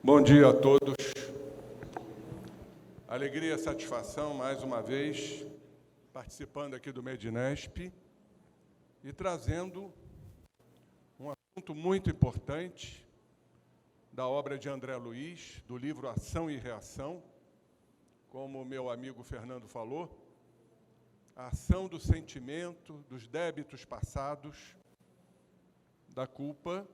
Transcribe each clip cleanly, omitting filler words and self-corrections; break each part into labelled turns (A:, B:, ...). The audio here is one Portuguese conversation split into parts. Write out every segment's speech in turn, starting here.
A: Bom dia a todos. Alegria e satisfação, mais uma vez, participando aqui do Medinesp e trazendo um assunto muito importante da obra de André Luiz, do livro Ação e Reação, como o meu amigo Fernando falou, a ação do sentimento, dos débitos passados, da culpa.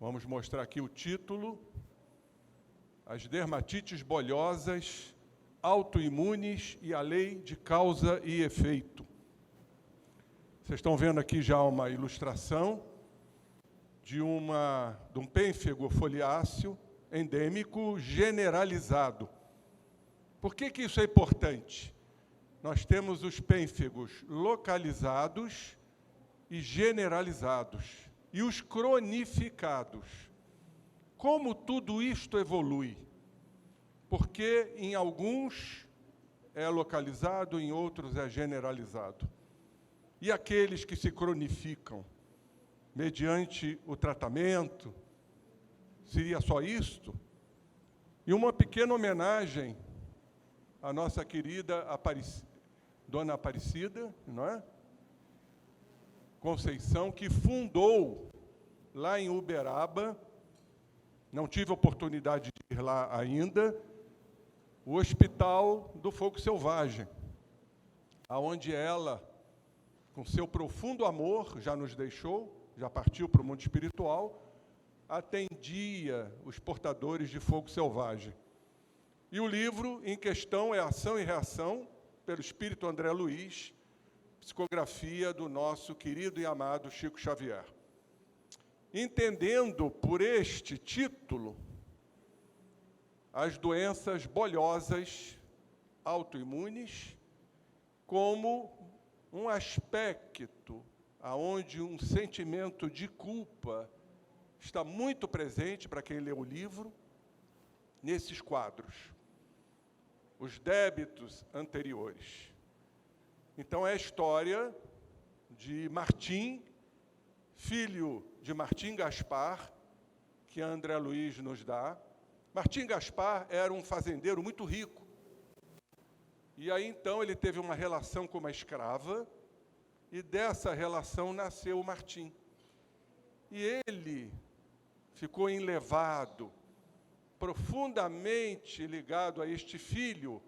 A: Vamos mostrar aqui o título: As dermatites bolhosas, autoimunes e a lei de causa e efeito. Vocês estão vendo aqui já uma ilustração de um pênfego foliáceo endêmico generalizado. Por que isso é importante? Nós temos os pênfegos localizados e generalizados, e os cronificados. Como tudo isto evolui? Porque em alguns é localizado, em outros é generalizado. E aqueles que se cronificam mediante o tratamento, seria só isto? E uma pequena homenagem à nossa querida Dona Aparecida, não é? Conceição, que fundou lá em Uberaba, não tive a oportunidade de ir lá ainda, o Hospital do Fogo Selvagem, aonde ela, com seu profundo amor, já nos deixou, já partiu para o mundo espiritual, atendia os portadores de fogo selvagem. E o livro em questão é Ação e Reação, pelo Espírito André Luiz, psicografia do nosso querido e amado Chico Xavier. Entendendo por este título as doenças bolhosas autoimunes como um aspecto aonde um sentimento de culpa está muito presente para quem lê o livro, nesses quadros, os débitos anteriores. Então, é a história de Martim, filho de Martim Gaspar, que André Luiz nos dá. Martim Gaspar era um fazendeiro muito rico. E aí, então, ele teve uma relação com uma escrava, e dessa relação nasceu o Martim. E ele ficou enlevado, profundamente ligado a este filho,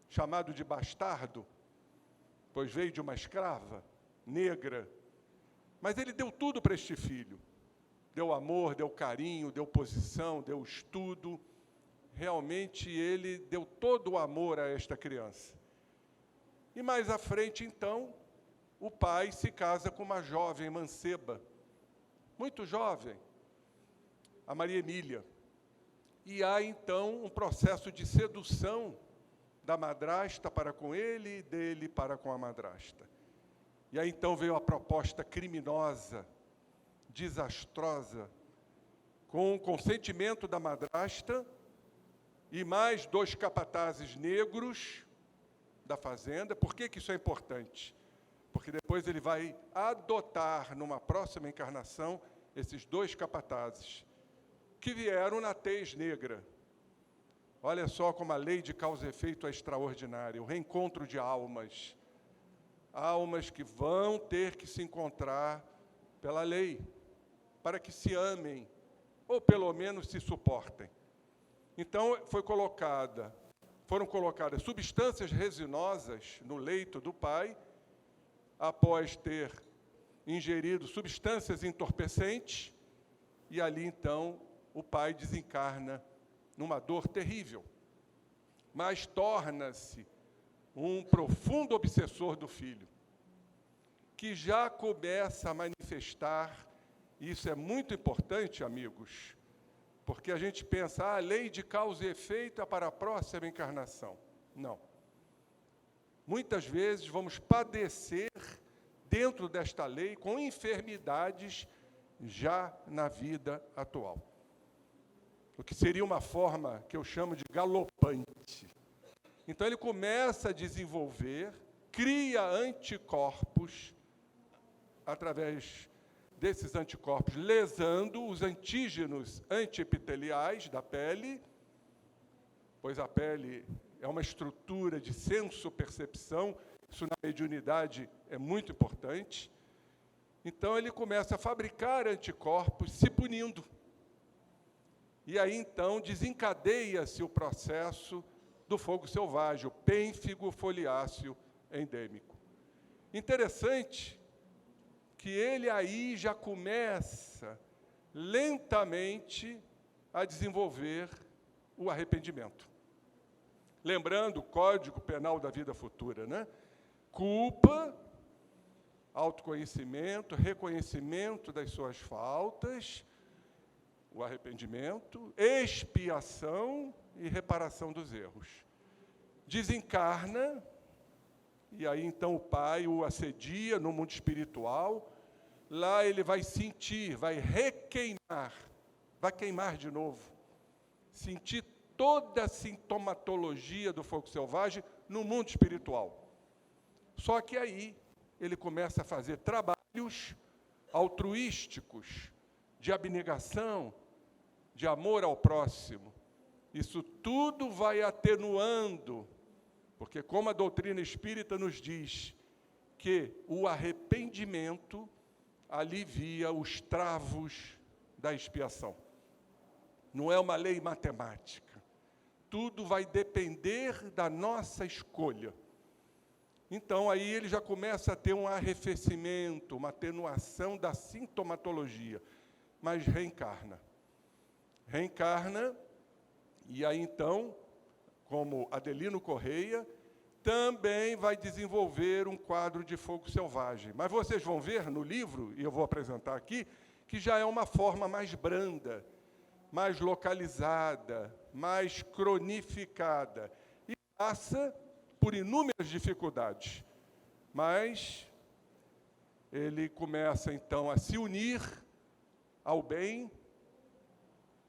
A: chamado de bastardo, pois veio de uma escrava negra. Mas ele deu tudo para este filho. Deu amor, deu carinho, deu posição, deu estudo. Realmente, ele deu todo o amor a esta criança. E mais à frente, então, o pai se casa com uma jovem manceba, muito jovem, a Maria Emília. E há, então, um processo de sedução da madrasta para com ele e dele para com a madrasta. E aí, então, veio a proposta criminosa, desastrosa, com o consentimento da madrasta e mais 2 capatazes negros da fazenda. Por que isso é importante? Porque depois ele vai adotar, numa próxima encarnação, esses 2 capatazes, que vieram na tez negra. Olha só como a lei de causa e efeito é extraordinária, o reencontro de almas. Almas que vão ter que se encontrar pela lei, para que se amem, ou pelo menos se suportem. Então, foram colocadas substâncias resinosas no leito do pai, após ter ingerido substâncias entorpecentes, e ali, então, o pai desencarna numa dor terrível, mas torna-se um profundo obsessor do filho, que já começa a manifestar, e isso é muito importante, amigos, porque a gente pensa, a lei de causa e efeito é para a próxima encarnação. Não. Muitas vezes vamos padecer dentro desta lei com enfermidades já na vida atual. O que seria uma forma que eu chamo de galopante. Então, ele começa a desenvolver, cria anticorpos através desses anticorpos lesando os antígenos antiepiteliais da pele, pois a pele é uma estrutura de senso-percepção, isso na mediunidade é muito importante. Então, ele começa a fabricar anticorpos se punindo. E aí, então, desencadeia-se o processo do fogo selvagem, o pênfigo foliáceo endêmico. Interessante que ele aí já começa lentamente a desenvolver o arrependimento. Lembrando o Código Penal da Vida Futura, né? Culpa, autoconhecimento, reconhecimento das suas faltas, o arrependimento, expiação e reparação dos erros. Desencarna, e aí então o pai o assedia no mundo espiritual. Lá ele vai sentir, vai requeimar, vai queimar de novo, sentir toda a sintomatologia do fogo selvagem no mundo espiritual. Só que aí ele começa a fazer trabalhos altruísticos, de abnegação, de amor ao próximo. Isso tudo vai atenuando, porque como a doutrina espírita nos diz que o arrependimento alivia os travos da expiação. Não é uma lei matemática. Tudo vai depender da nossa escolha. Então, aí ele já começa a ter um arrefecimento, uma atenuação da sintomatologia, mas reencarna. Reencarna, e aí então, como Adelino Correia, também vai desenvolver um quadro de fogo selvagem. Mas vocês vão ver no livro, e eu vou apresentar aqui, que já é uma forma mais branda, mais localizada, mais cronificada, e passa por inúmeras dificuldades. Mas ele começa, então, a se unir ao bem,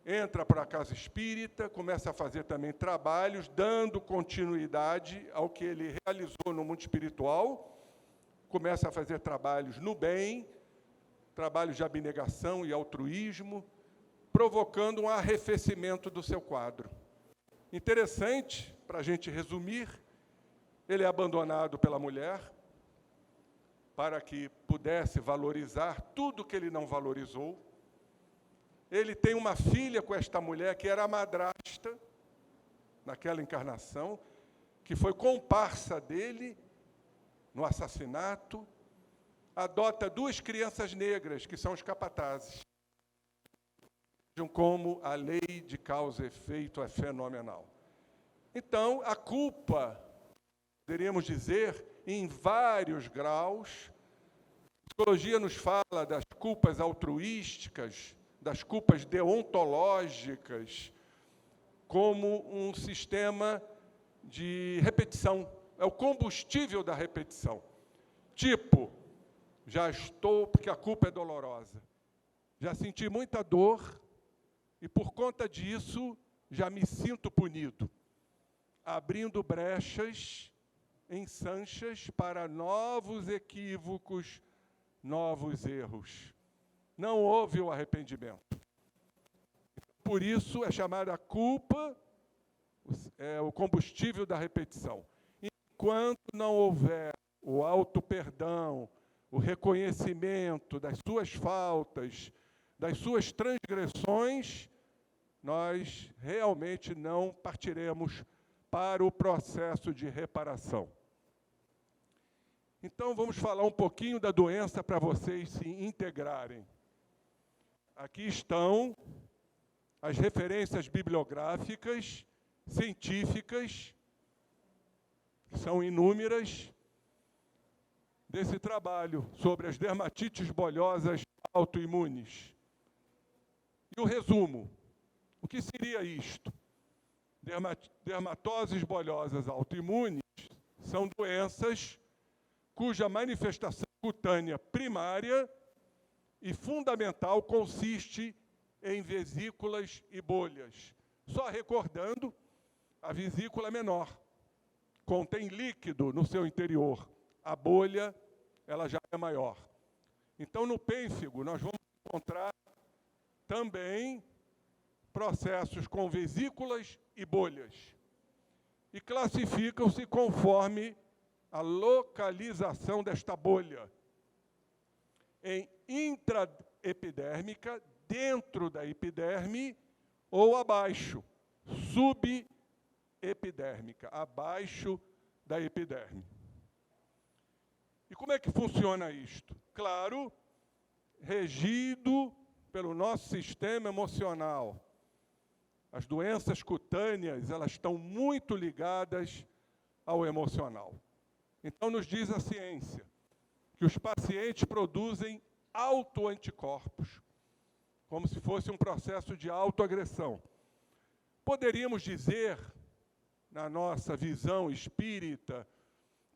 A: entra para a casa espírita, começa a fazer também trabalhos, dando continuidade ao que ele realizou no mundo espiritual, começa a fazer trabalhos no bem, trabalhos de abnegação e altruísmo, provocando um arrefecimento do seu quadro. Interessante, para a gente resumir, ele é abandonado pela mulher, para que pudesse valorizar tudo que ele não valorizou. Ele tem uma filha com esta mulher, que era a madrasta, naquela encarnação, que foi comparsa dele no assassinato. Adota 2 crianças negras, que são os capatazes. Vejam como a lei de causa e efeito é fenomenal. Então, a culpa, poderíamos dizer, em vários graus. A psicologia nos fala das culpas altruísticas, das culpas deontológicas, como um sistema de repetição. É o combustível da repetição. Tipo, já estou, porque a culpa é dolorosa. Já senti muita dor e, por conta disso, já me sinto punido. Abrindo brechas, ensanchas para novos equívocos, novos erros. Não houve o arrependimento. Por isso é chamada culpa, o combustível da repetição. Enquanto não houver o auto-perdão, o reconhecimento das suas faltas, das suas transgressões, nós realmente não partiremos para o processo de reparação. Então, vamos falar um pouquinho da doença para vocês se integrarem. Aqui estão as referências bibliográficas, científicas, que são inúmeras, desse trabalho sobre as dermatites bolhosas autoimunes. E o resumo, o que seria isto? Dermatoses bolhosas autoimunes são doenças cuja manifestação cutânea primária e fundamental consiste em vesículas e bolhas. Só recordando, a vesícula é menor, contém líquido no seu interior. A bolha, ela já é maior. Então, no pênfigo, nós vamos encontrar também processos com vesículas e bolhas. E classificam-se conforme a localização desta bolha. Em intraepidérmica, dentro da epiderme, ou abaixo, subepidérmica, abaixo da epiderme. E como é que funciona isto? Claro, regido pelo nosso sistema emocional. As doenças cutâneas, elas estão muito ligadas ao emocional. Então, nos diz a ciência que os pacientes produzem autoanticorpos, como se fosse um processo de autoagressão. Poderíamos dizer, na nossa visão espírita,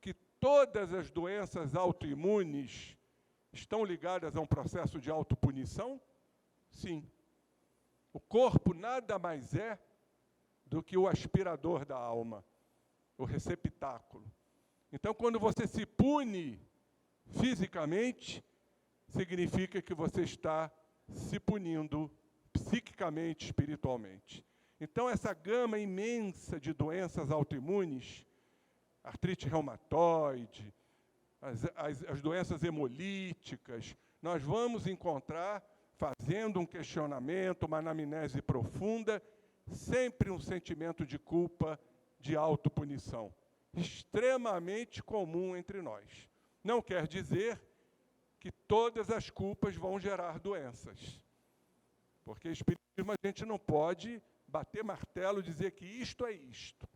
A: que todas as doenças autoimunes estão ligadas a um processo de autopunição? Sim. O corpo nada mais é do que o aspirador da alma, o receptáculo. Então, quando você se pune fisicamente, significa que você está se punindo psiquicamente, espiritualmente. Então, essa gama imensa de doenças autoimunes, artrite reumatoide, as doenças hemolíticas, nós vamos encontrar, fazendo um questionamento, uma anamnese profunda, sempre um sentimento de culpa, de autopunição, extremamente comum entre nós. Não quer dizer que todas as culpas vão gerar doenças, porque espiritismo a gente não pode bater martelo e dizer que isto é isto.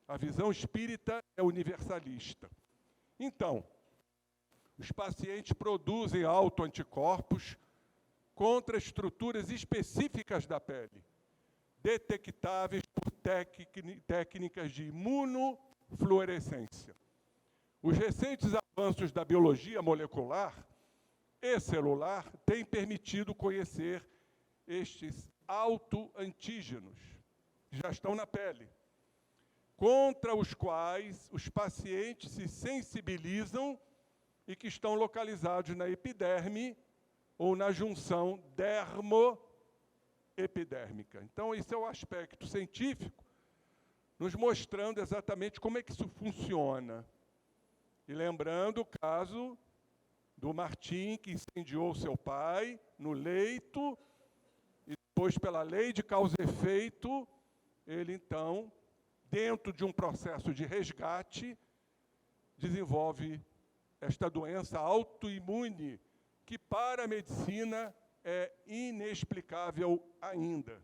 A: A visão espírita é universalista. Então, os pacientes produzem autoanticorpos contra estruturas específicas da pele, detectáveis por técnicas de imunofluorescência. Os recentes avanços da biologia molecular e celular têm permitido conhecer estes autoantígenos, que já estão na pele, contra os quais os pacientes se sensibilizam e que estão localizados na epiderme ou na junção dermoepidérmica. Então, esse é o aspecto científico, nos mostrando exatamente como é que isso funciona. E lembrando o caso do Martim, que incendiou seu pai no leito, e depois, pela lei de causa e efeito, ele, então, dentro de um processo de resgate, desenvolve esta doença autoimune, que para a medicina é inexplicável ainda.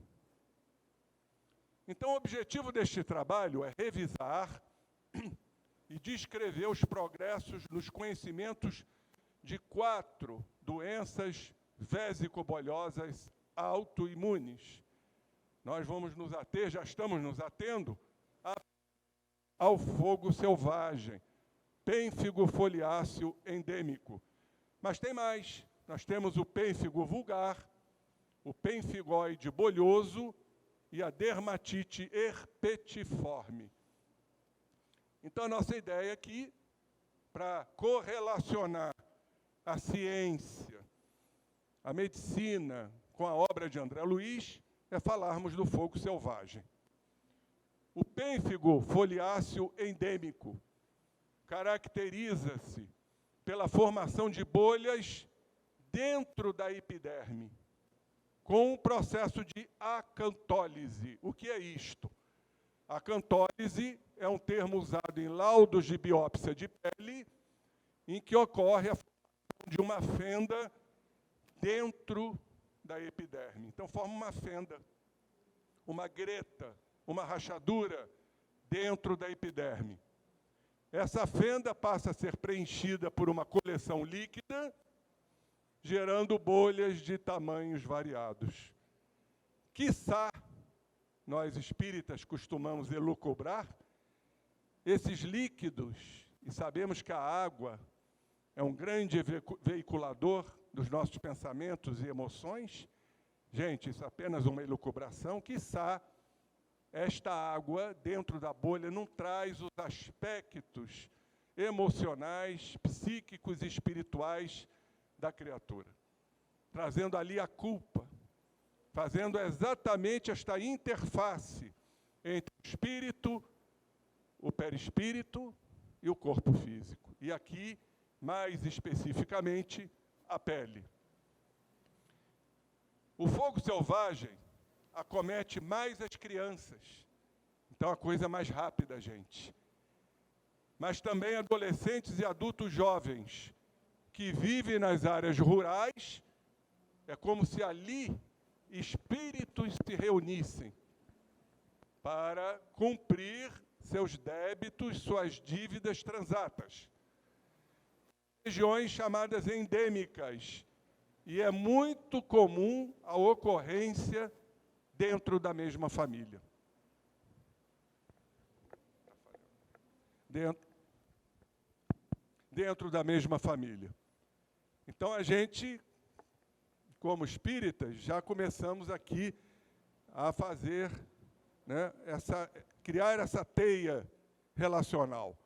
A: Então, o objetivo deste trabalho é revisar e descrever os progressos nos conhecimentos de 4 doenças vesicobolhosas autoimunes. Nós vamos nos ater, já estamos nos atendo, ao fogo selvagem, pênfigo foliáceo endêmico. Mas tem mais. Nós temos o pênfigo vulgar, o pênfigoide bolhoso e a dermatite herpetiforme. Então, a nossa ideia aqui, para correlacionar a ciência, a medicina, com a obra de André Luiz, é falarmos do fogo selvagem. O pênfigo foliáceo endêmico caracteriza-se pela formação de bolhas dentro da epiderme, com um processo de acantólise. O que é isto? Acantólise é um termo usado em laudos de biópsia de pele, em que ocorre a formação de uma fenda dentro da epiderme. Então, forma uma fenda, uma greta, uma rachadura dentro da epiderme. Essa fenda passa a ser preenchida por uma coleção líquida, gerando bolhas de tamanhos variados. Quiçá, nós espíritas costumamos elucubrar, esses líquidos, e sabemos que a água é um grande veiculador dos nossos pensamentos e emoções. Gente, isso é apenas uma elucubração. Quiçá, esta água dentro da bolha não traz os aspectos emocionais, psíquicos e espirituais da criatura, trazendo ali a culpa, fazendo exatamente esta interface entre o espírito, o perispírito e o corpo físico. E aqui, mais especificamente, a pele. O fogo selvagem acomete mais as crianças. Então a coisa é mais rápida, gente. Mas também adolescentes e adultos jovens que vivem nas áreas rurais, é como se ali espíritos se reunissem para cumprir seus débitos, suas dívidas transatas. Regiões chamadas endêmicas, e é muito comum a ocorrência dentro da mesma família. Dentro da mesma família. Então, a gente, como espíritas, já começamos aqui a fazer, né, criar essa teia relacional.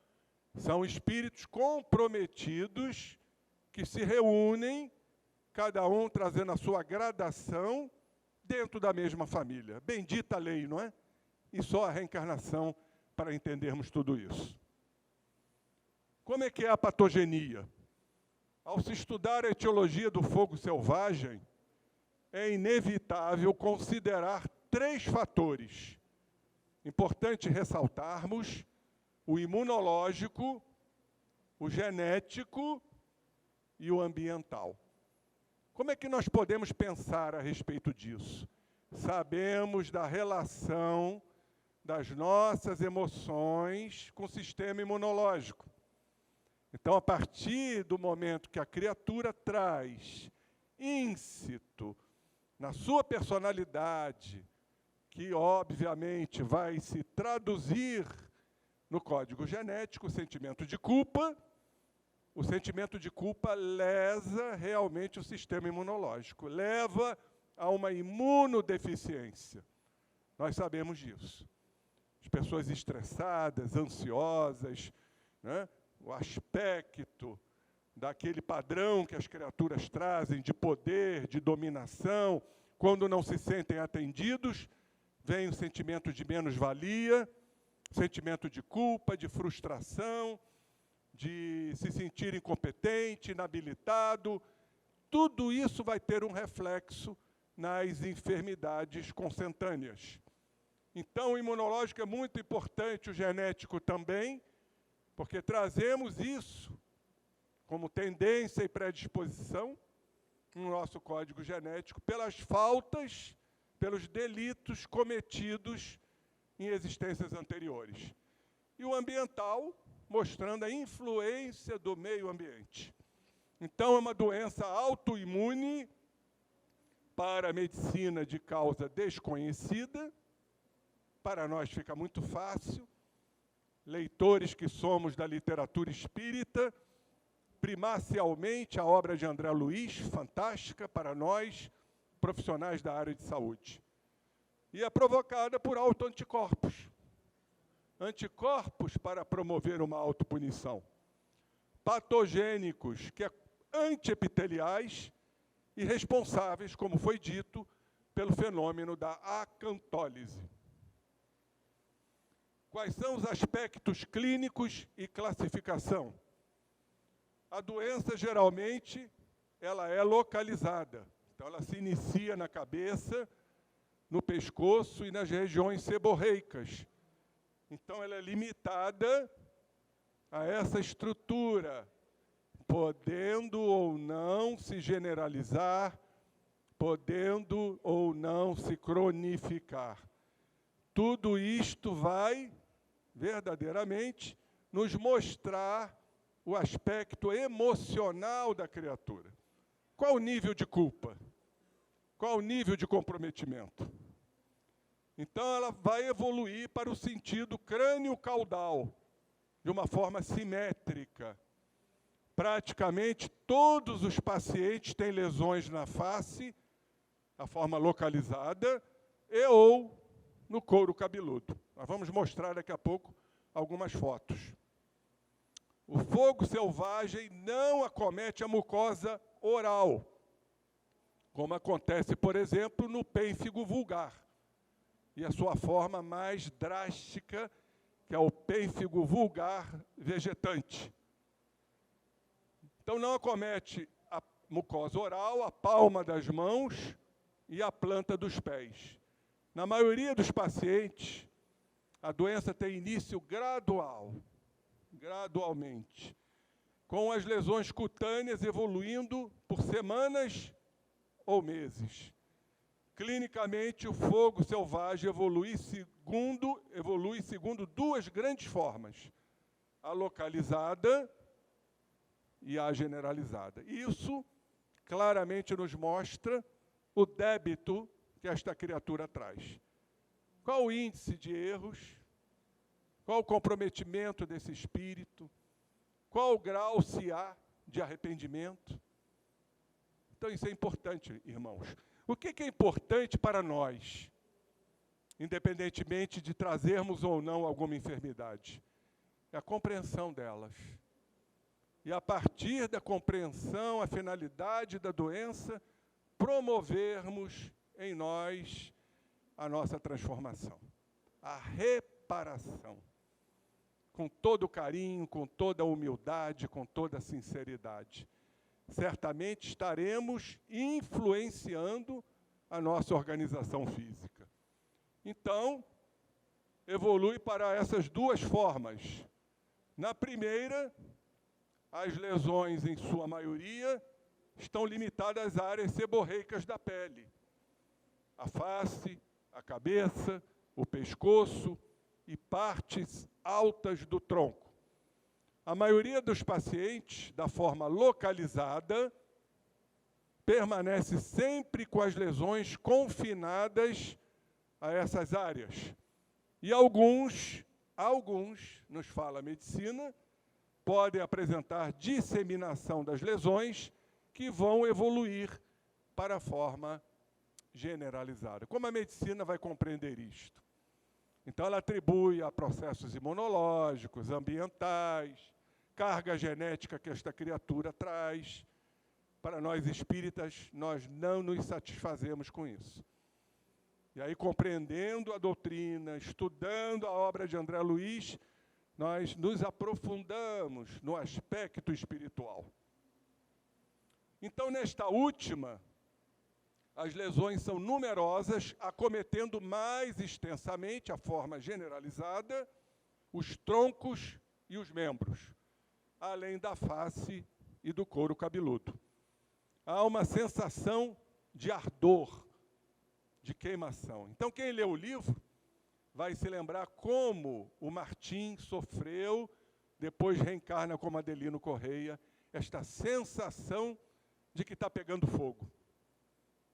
A: São espíritos comprometidos que se reúnem, cada um trazendo a sua gradação dentro da mesma família. Bendita lei, não é? E só a reencarnação para entendermos tudo isso. Como é que é a patogenia? Ao se estudar a etiologia do fogo selvagem, é inevitável considerar 3 fatores. Importante ressaltarmos o imunológico, o genético e o ambiental. Como é que nós podemos pensar a respeito disso? Sabemos da relação das nossas emoções com o sistema imunológico. Então, a partir do momento que a criatura traz íncito na sua personalidade, que obviamente vai se traduzir no código genético, o sentimento de culpa lesa realmente o sistema imunológico, leva a uma imunodeficiência. Nós sabemos disso. As pessoas estressadas, ansiosas, né? O aspecto daquele padrão que as criaturas trazem de poder, de dominação, quando não se sentem atendidos, vem o sentimento de menos-valia, sentimento de culpa, de frustração, de se sentir incompetente, inabilitado. Tudo isso vai ter um reflexo nas enfermidades consentâneas. Então, o imunológico é muito importante, o genético também, porque trazemos isso como tendência e predisposição no nosso código genético pelas faltas, pelos delitos cometidos em existências anteriores. E o ambiental, mostrando a influência do meio ambiente. Então, é uma doença autoimune para a medicina de causa desconhecida. Para nós fica muito fácil. Leitores que somos da literatura espírita, primacialmente a obra de André Luiz, fantástica para nós, profissionais da área de saúde. E é provocada por autoanticorpos. Anticorpos para promover uma autopunição. Patogênicos, que é antiepiteliais e responsáveis, como foi dito, pelo fenômeno da acantólise. Quais são os aspectos clínicos e classificação? A doença, geralmente, ela é localizada. Então, ela se inicia na cabeça, no pescoço e nas regiões seborreicas. Então, ela é limitada a essa estrutura, podendo ou não se generalizar, podendo ou não se cronificar. Tudo isto vai, verdadeiramente, nos mostrar o aspecto emocional da criatura. Qual o nível de culpa? Qual o nível de comprometimento? Então, ela vai evoluir para o sentido crânio-caudal, de uma forma simétrica. Praticamente todos os pacientes têm lesões na face, a forma localizada, e ou no couro cabeludo. Nós vamos mostrar daqui a pouco algumas fotos. O fogo selvagem não acomete a mucosa oral, como acontece, por exemplo, no pênfigo vulgar. E a sua forma mais drástica, que é o pênfigo vulgar vegetante. Então, não acomete a mucosa oral, a palma das mãos e a planta dos pés. Na maioria dos pacientes, a doença tem início gradualmente, com as lesões cutâneas evoluindo por semanas ou meses. Clinicamente, o fogo selvagem evolui segundo duas grandes formas: a localizada e a generalizada. Isso claramente nos mostra o débito que esta criatura traz. Qual o índice de erros? Qual o comprometimento desse espírito? Qual o grau, se há, de arrependimento? Então, isso é importante, irmãos. O que é importante para nós, independentemente de trazermos ou não alguma enfermidade? É a compreensão delas. E, a partir da compreensão, a finalidade da doença, promovermos em nós a nossa transformação, a reparação, com todo o carinho, com toda a humildade, com toda a sinceridade. Certamente estaremos influenciando a nossa organização física. Então, evolui para essas duas formas. Na primeira, as lesões, em sua maioria, estão limitadas às áreas seborreicas da pele. A face, a cabeça, o pescoço e partes altas do tronco. A maioria dos pacientes, da forma localizada, permanece sempre com as lesões confinadas a essas áreas. E alguns, nos fala a medicina, podem apresentar disseminação das lesões que vão evoluir para a forma generalizada. Como a medicina vai compreender isto? Então, ela atribui a processos imunológicos, ambientais, carga genética que esta criatura traz. Para nós espíritas, nós não nos satisfazemos com isso. E aí, compreendendo a doutrina, estudando a obra de André Luiz, nós nos aprofundamos no aspecto espiritual. Então, nesta última, as lesões são numerosas, acometendo mais extensamente, a forma generalizada, os troncos e os membros, além da face e do couro cabeludo. Há uma sensação de ardor, de queimação. Então, quem lê o livro vai se lembrar como o Martim sofreu, depois reencarna como Adelino Correia, esta sensação de que está pegando fogo,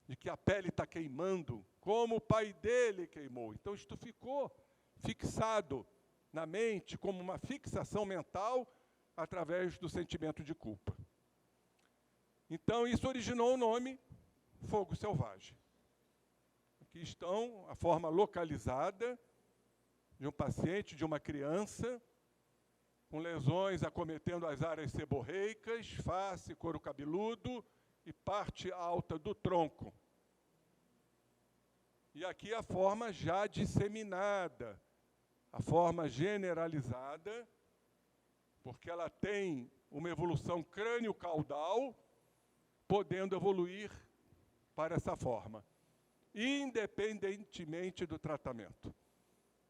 A: de que a pele está queimando, como o pai dele queimou. Então, isto ficou fixado na mente, como uma fixação mental, através do sentimento de culpa. Então, isso originou o nome fogo selvagem. Aqui estão a forma localizada de um paciente, de uma criança, com lesões acometendo as áreas seborreicas, face, couro cabeludo e parte alta do tronco. E aqui a forma já disseminada, a forma generalizada, porque ela tem uma evolução crânio-caudal, podendo evoluir para essa forma, independentemente do tratamento,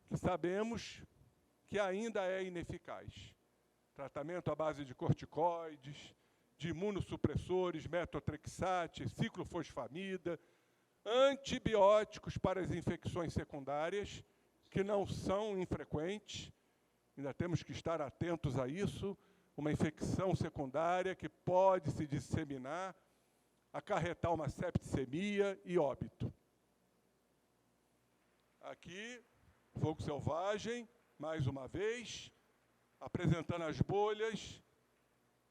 A: que sabemos que ainda é ineficaz. Tratamento à base de corticoides, de imunossupressores, metotrexate, ciclofosfamida, antibióticos para as infecções secundárias, que não são infrequentes, ainda temos que estar atentos a isso, uma infecção secundária que pode se disseminar, acarretar uma septicemia e óbito. Aqui, fogo selvagem, mais uma vez, apresentando as bolhas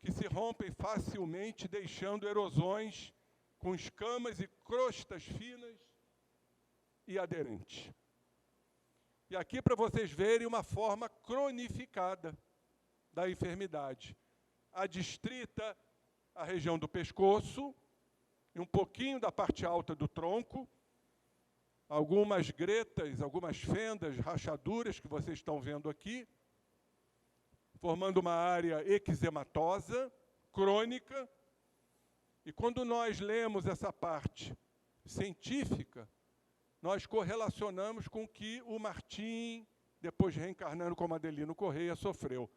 A: que se rompem facilmente, deixando erosões com escamas e crostas finas e aderentes. E aqui para vocês verem uma forma cronificada da enfermidade. Adstrita a região do pescoço e um pouquinho da parte alta do tronco, algumas gretas, algumas fendas, rachaduras que vocês estão vendo aqui, formando uma área eczematosa, crônica. E quando nós lemos essa parte científica, nós correlacionamos com o que o Martim, depois reencarnando como Adelino Correia, sofreu.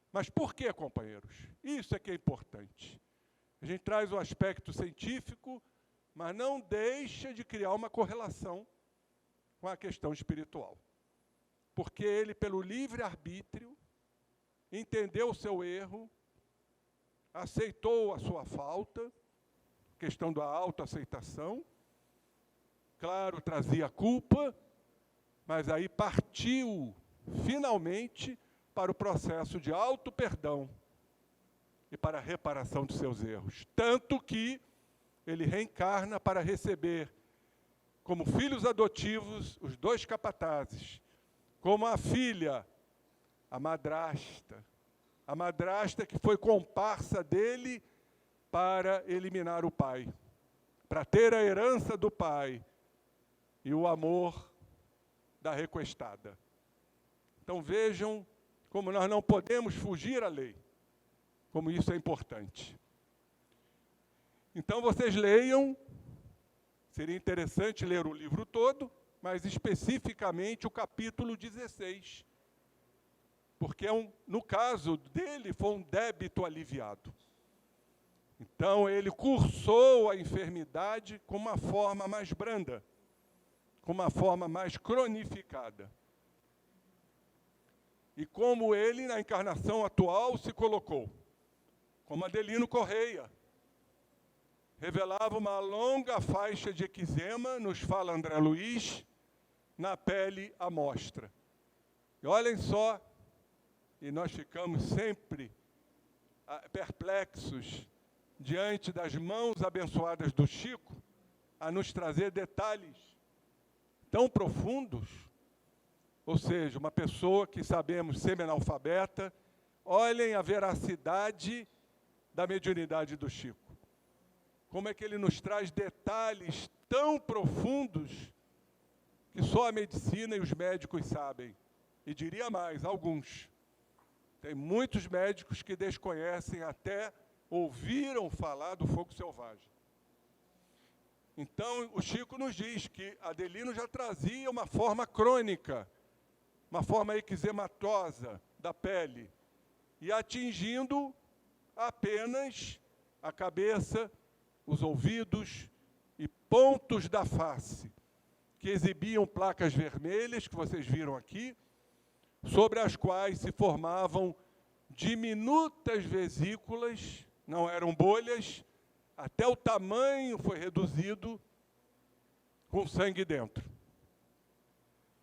A: Mas por que, companheiros? Isso é que é importante. A gente traz o aspecto científico, mas não deixa de criar uma correlação com a questão espiritual. Porque ele, pelo livre-arbítrio, entendeu o seu erro, aceitou a sua falta, questão da autoaceitação, claro, trazia culpa, mas aí partiu, finalmente, para o processo de auto-perdão e para a reparação dos seus erros. Tanto que ele reencarna para receber, como filhos adotivos, os 2 capatazes, como a filha, a madrasta que foi comparsa dele para eliminar o pai, para ter a herança do pai e o amor da requestada. Então vejam como nós não podemos fugir à lei, como isso é importante. Então vocês leiam, seria interessante ler o livro todo, mas especificamente o capítulo 16, porque no caso dele foi um débito aliviado. Então ele cursou a enfermidade com uma forma mais branda, com uma forma mais cronificada. E como ele, na encarnação atual, se colocou, como Adelino Correia, revelava uma longa faixa de eczema, nos fala André Luiz, na pele à mostra. E olhem só, e nós ficamos sempre perplexos diante das mãos abençoadas do Chico, a nos trazer detalhes tão profundos, ou seja, uma pessoa que sabemos semi-analfabeta, olhem a veracidade da mediunidade do Chico. Como é que ele nos traz detalhes tão profundos que só a medicina e os médicos sabem. E diria mais, alguns. Tem muitos médicos que desconhecem, até ouviram falar do fogo selvagem. Então, o Chico nos diz que Adelino já trazia uma forma crônica, uma forma eczematosa da pele, e atingindo apenas a cabeça, os ouvidos e pontos da face, que exibiam placas vermelhas, que vocês viram aqui, sobre as quais se formavam diminutas vesículas, não eram bolhas, até o tamanho foi reduzido, com sangue dentro.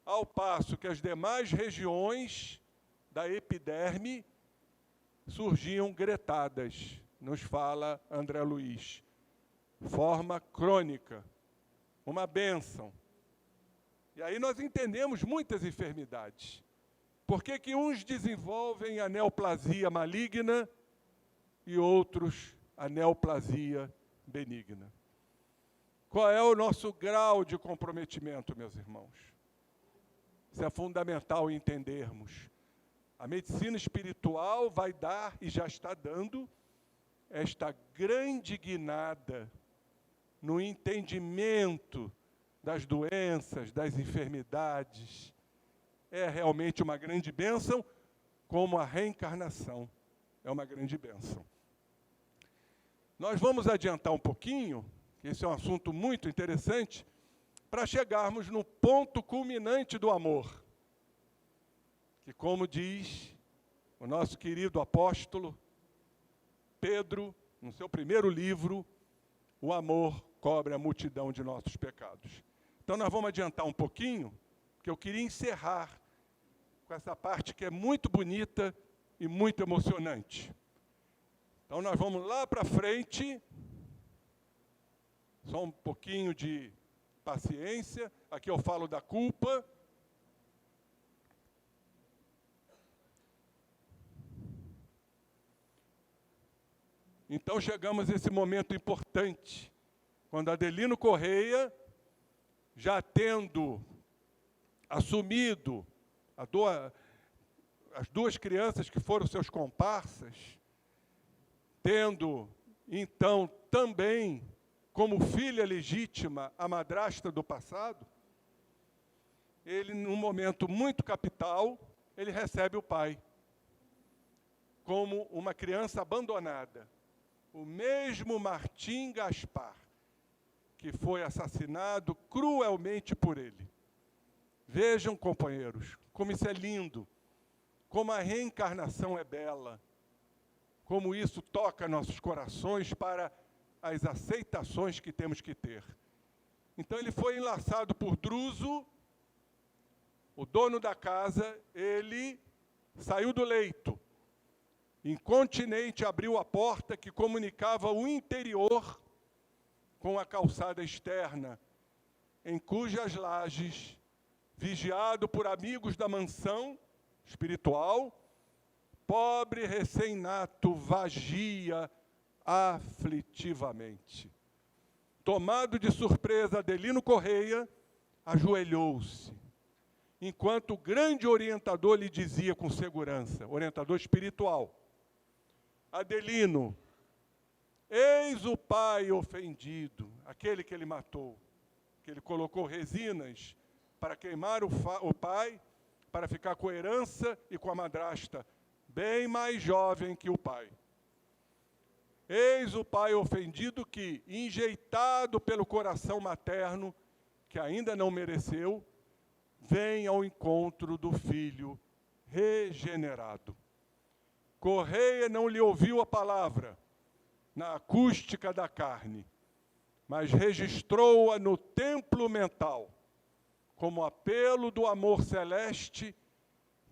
A: Ao passo que as demais regiões da epiderme surgiam gretadas, nos fala André Luiz. Forma crônica, uma bênção. E aí nós entendemos muitas enfermidades. Por que que uns desenvolvem a neoplasia maligna e outros a neoplasia benigna? Qual é o nosso grau de comprometimento, meus irmãos? Isso é fundamental entendermos. A medicina espiritual vai dar, e já está dando, esta grande guinada no entendimento das doenças, das enfermidades. É realmente uma grande bênção, como a reencarnação é uma grande bênção. Nós vamos adiantar um pouquinho, que esse é um assunto muito interessante, para chegarmos no ponto culminante do amor, que, como diz o nosso querido apóstolo Pedro, no seu primeiro livro, o amor cobre a multidão de nossos pecados. Então nós vamos adiantar um pouquinho, porque eu queria encerrar com essa parte que é muito bonita e muito emocionante. Então nós vamos lá para frente, só um pouquinho de paciência, aqui eu falo da culpa. Então chegamos a esse momento importante, quando Adelino Correia, já tendo assumido as duas crianças que foram seus comparsas, tendo, então, também, como filha legítima, a madrasta do passado, ele, num momento muito capital, ele recebe o pai, como uma criança abandonada. O mesmo Martim Gaspar, que foi assassinado cruelmente por ele. Vejam, companheiros, como isso é lindo, como a reencarnação é bela, como isso toca nossos corações para as aceitações que temos que ter. Então ele foi enlaçado por Druso, o dono da casa, ele saiu do leito, incontinente abriu a porta que comunicava o interior com a calçada externa, em cujas lajes, vigiado por amigos da mansão espiritual, pobre recém-nato vagia aflitivamente. Tomado de surpresa, Adelino Correia ajoelhou-se, enquanto o grande orientador lhe dizia com segurança, orientador espiritual: Adelino, eis o pai ofendido, aquele que ele matou, que ele colocou resinas para queimar o pai, para ficar com a herança e com a madrasta, bem mais jovem que o pai. Eis o pai ofendido que, enjeitado pelo coração materno, que ainda não mereceu, vem ao encontro do filho regenerado. Correia não lhe ouviu a palavra na acústica da carne, mas registrou-a no templo mental, como apelo do amor celeste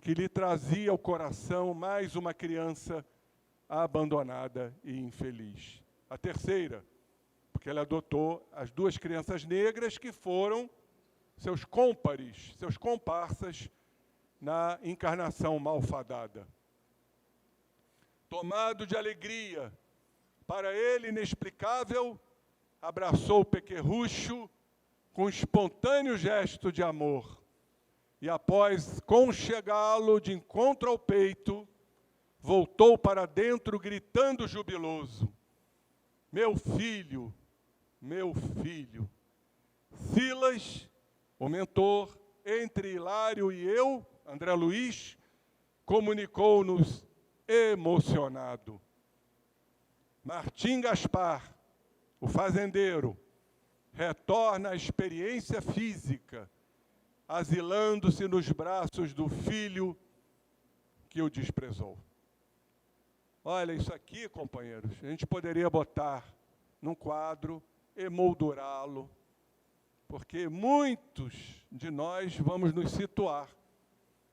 A: que lhe trazia ao coração mais uma criança abandonada e infeliz. A terceira, porque ele adotou as duas crianças negras que foram seus cômpares, seus comparsas na encarnação malfadada. Tomado de alegria, para ele inexplicável, abraçou o pequerrucho com espontâneo gesto de amor e, após conchegá-lo de encontro ao peito, voltou para dentro gritando jubiloso: meu filho, meu filho. Silas, o mentor, entre Hilário e eu, André Luiz, comunicou-nos emocionado. Martim Gaspar, o fazendeiro, retorna à experiência física, asilando-se nos braços do filho que o desprezou. Olha, isso aqui, companheiros, a gente poderia botar num quadro, emoldurá-lo, porque muitos de nós vamos nos situar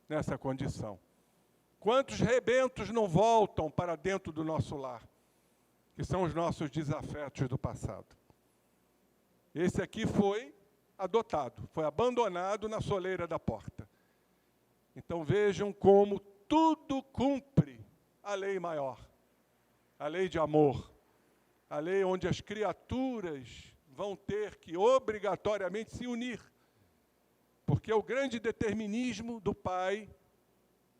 A: nessa condição. Quantos rebentos não voltam para dentro do nosso lar, que são os nossos desafetos do passado? Esse aqui foi adotado, foi abandonado na soleira da porta. Então vejam como tudo cumpre a lei maior, a lei de amor, a lei onde as criaturas vão ter que obrigatoriamente se unir, porque o grande determinismo do Pai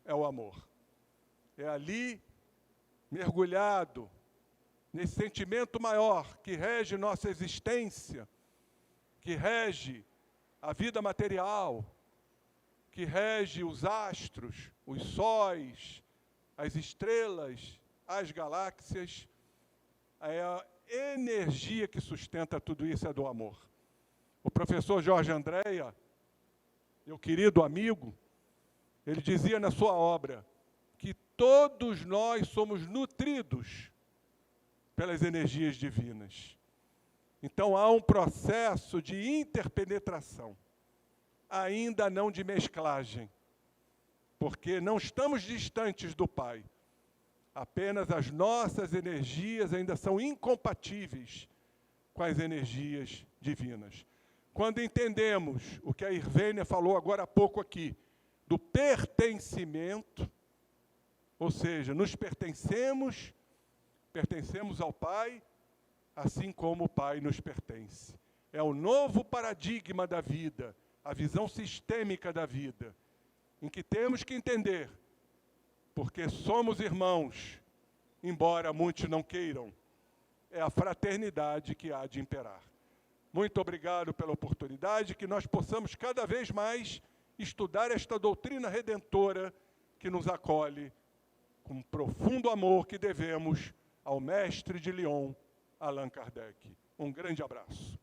A: é o amor. É ali, mergulhado, nesse sentimento maior que rege nossa existência, que rege a vida material, que rege os astros, os sóis, as estrelas, as galáxias. É a energia que sustenta tudo isso é do amor. O professor Jorge Andréa, meu querido amigo, ele dizia na sua obra que todos nós somos nutridos pelas energias divinas. Então há um processo de interpenetração, ainda não de mesclagem, porque não estamos distantes do Pai. Apenas as nossas energias ainda são incompatíveis com as energias divinas. Quando entendemos o que a Irvênia falou agora há pouco aqui, do pertencimento, ou seja, nos pertencemos Pertencemos ao Pai, assim como o Pai nos pertence. É o novo paradigma da vida, a visão sistêmica da vida, em que temos que entender, porque somos irmãos, embora muitos não queiram, é a fraternidade que há de imperar. Muito obrigado pela oportunidade, que nós possamos cada vez mais estudar esta doutrina redentora que nos acolhe com profundo amor que devemos ao mestre de Lyon, Allan Kardec. Um grande abraço.